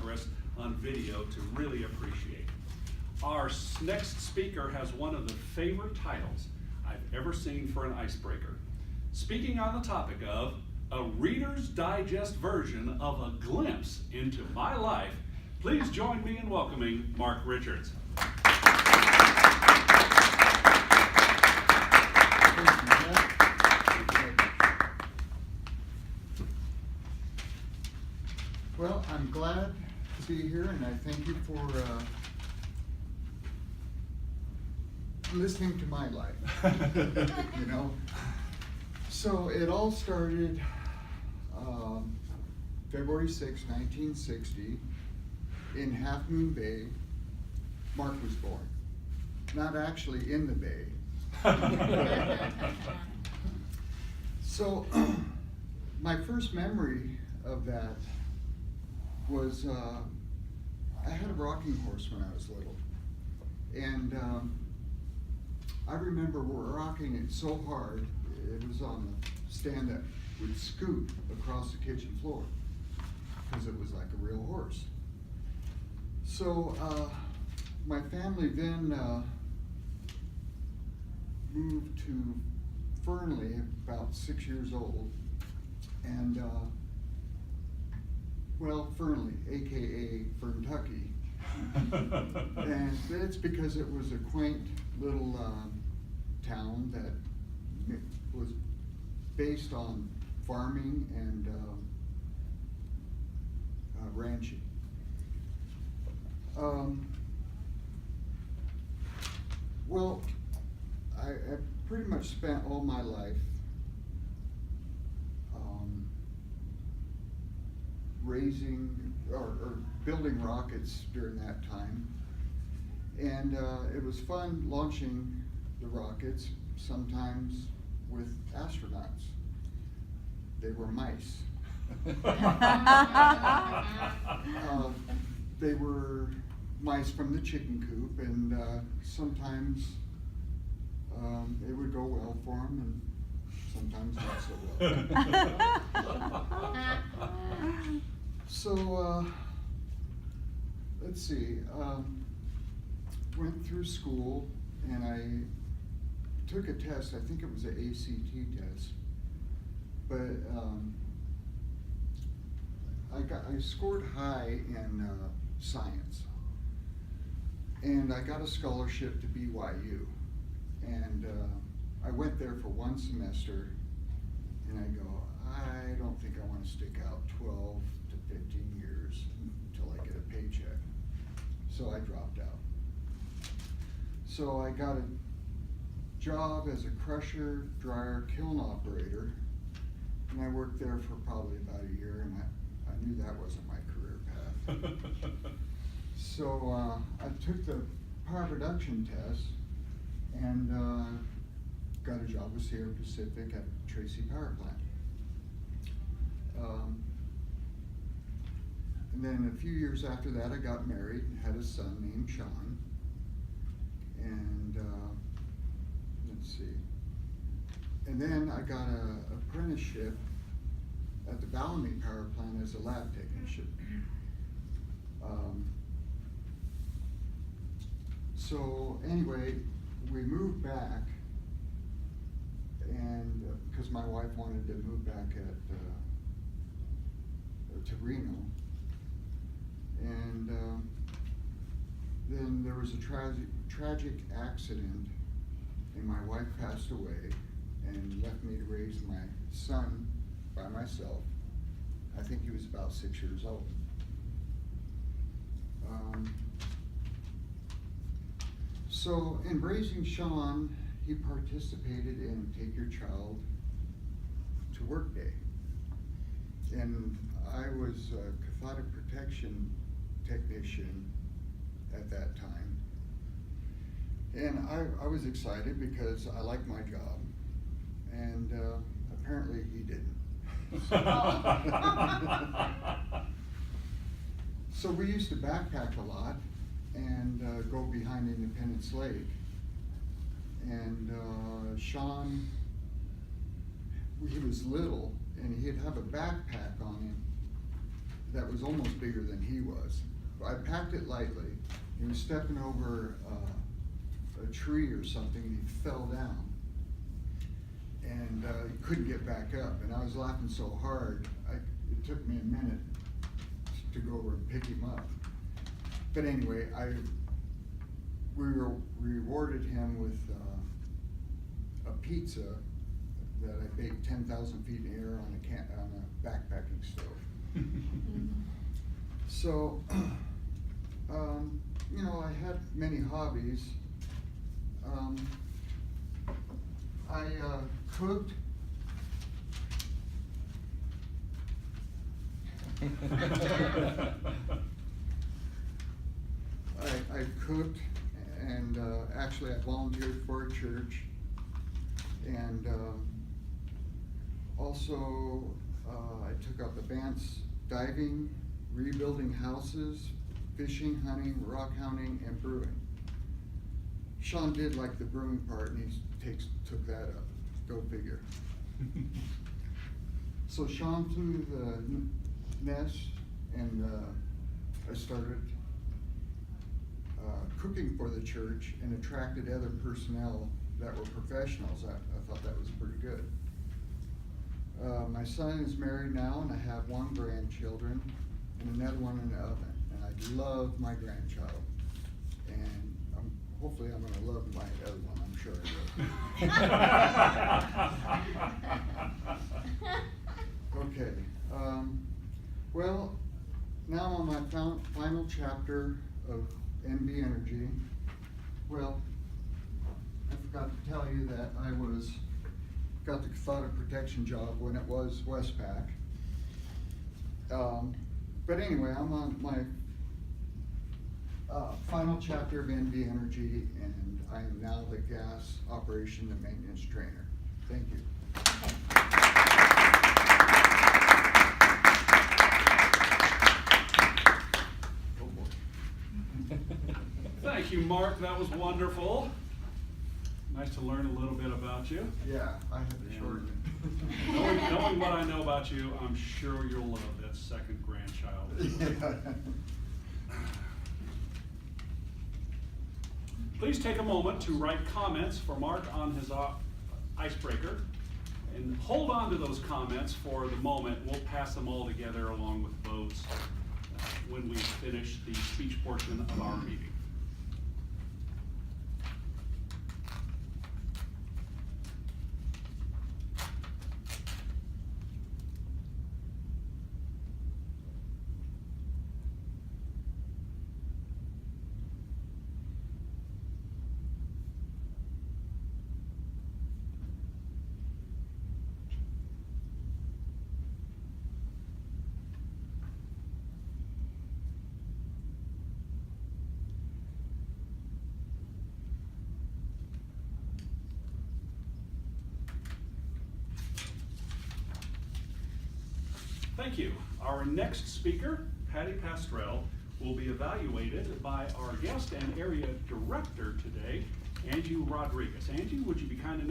progress on video to really appreciate. Our next speaker has one of the favorite titles I've ever seen for an icebreaker. Speaking on the topic of a Reader's Digest version of a glimpse into my life, please join me in welcoming Mark Richards. Well, I'm glad to be here, and I thank you for listening to my life. You know, so it all started February 6, 1960, in Half Moon Bay. Mark was born, not actually in the bay. So my first memory of that was I had a rocking horse when I was little, and I remember rocking it so hard it was on the stand that would scoot across the kitchen floor because it was like a real horse. So my family then moved to Fernley about 6 years old, and well, Fernley, aka Ferntucky. And it's because it was a quaint little town that was based on farming and ranching. Well, I pretty much spent all my life raising or building rockets during that time, and it was fun launching the rockets, sometimes with astronauts. They were mice. They were mice from the chicken coop, and sometimes it would go well for them, and sometimes not so well. So let's see, went through school, and I took a test. I think it was an ACT test, but I scored high in science, and I got a scholarship to BYU, and I went there for one semester, and I go, I don't think I want to stick out 12 to 15 years until I get a paycheck. So I dropped out. So I got a job as a crusher, dryer, kiln operator, and I worked there for probably about a year, and I knew that wasn't my career path. So I took the power production test and got a job with Sierra Pacific at Tracy Power Plant. And then a few years after that, I got married and had a son named Sean. And let's see. And then I got an apprenticeship at the Bellamy Power Plant as a lab technician. So anyway, we moved back, and because my wife wanted to move back to Reno, and then there was a tragic accident, and my wife passed away and left me to raise my son by myself. I think he was about 6 years old. So in raising Sean, he participated in Take Your Child to Work Day. And I was a cathodic protection technician at that time. And I was excited because I liked my job, and apparently he didn't. So we used to backpack a lot and go behind Independence Lake. And Sean, he was little, and he'd have a backpack on him that was almost bigger than he was. I packed it lightly. He was stepping over a tree or something, and he fell down. And he couldn't get back up, and I was laughing so hard, it took me a minute to go over and pick him up. But anyway, we rewarded him with a pizza that I baked 10,000 feet in the air on a backpacking stove. So, you know, I had many hobbies. I cooked. I cooked, and actually I volunteered for a church, and also I took up advanced diving, rebuilding houses, fishing, hunting, rock hounding, and brewing. Sean did like the brewing part, and he took that up. Go figure. So Sean flew the nest, and I started cooking for the church and attracted other personnel that were professionals. I thought that was pretty good. My son is married now, and I have one grandchildren and another one in the oven. And I love my grandchild, and hopefully I'm gonna love my other one, I'm sure I will. Okay, well, now I'm on my final chapter of NB Energy. Well, I forgot to tell you that I got the cathodic protection job when it was Westpac. But anyway, I'm on my final chapter of NB Energy, and I am now the gas operation and maintenance trainer. Thank you. Thank you, Mark. That was wonderful. Nice to learn a little bit about you. Yeah, I had to shorten it. Knowing what I know about you, I'm sure you'll love that second grandchild. Yeah. Please take a moment to write comments for Mark on his icebreaker, and hold on to those comments for the moment. We'll pass them all together along with votes when we finish the speech portion of our meeting. Thank you. Our next speaker, Patty Pastrell, will be evaluated by our guest and area director today, Angie Rodriguez. Angie, would you be kind enough